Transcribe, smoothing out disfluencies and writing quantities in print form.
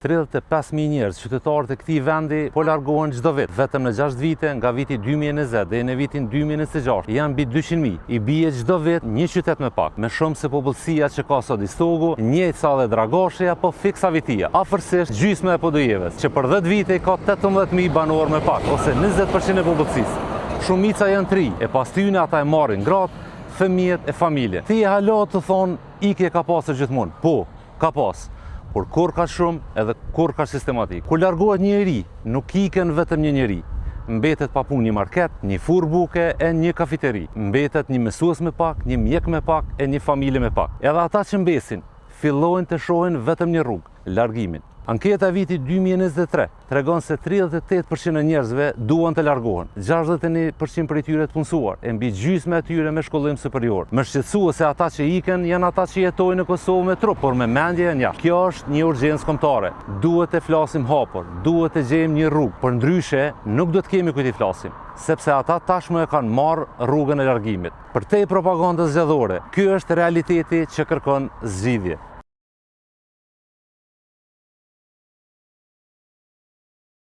35.000 njerëz, qytetarët e këtij vendi, po largohen çdo vit. Vetëm në 6 vite, nga viti 2020 deri në vitin 2026, janë mbi 200.000. I bie çdo vit një qytet më pak, me shumë se popullsia që ka sot Istogu, njëjtë sa dhe Dragoshi apo Fiksavitia. Afërsisht gjysma e Podujevës, që për 10 vite ka 18.000 banorë më pak, ose 20% e popullsisë. Shumica janë tri, e pas tyne ata e marrin gratë, fëmijët e familje. Ti e halo të thonë, ikje ka pasur gjithmonë. Po, ka pas. Por kur ka shumë edhe kur ka sistematik. Kur largohet njëri, nuk iken vetëm një njeri. Mbetet pa punë një market, një furrë buke e një kafiteri. Mbetet një mësues me pak, një mjek me pak e një familje me pak. Edhe ata që mbesin, fillojnë të shohin vetëm një rrugë, largimin. Anketa e vitit 2023 tregon se 38% e njerëzve duan të largohen, 61% prej tyre të punësuar, e mbi gjysma e tyre me shkollim superior. Më shqetësua se ata që iken janë ata që jetojnë në Kosovë me trup, por me mendje janë jashtë. Kjo është një urgjencë kombëtare. Duhet të flasim hapur, duhet të gjejmë një rrugë, por ndryshe nuk do të kemi kujt i flasim, sepse ata tashmë e kanë marrë rrugën e largimit. Përtej propagandës zgjedhore, ky është realiteti që kërkon zgjidhje.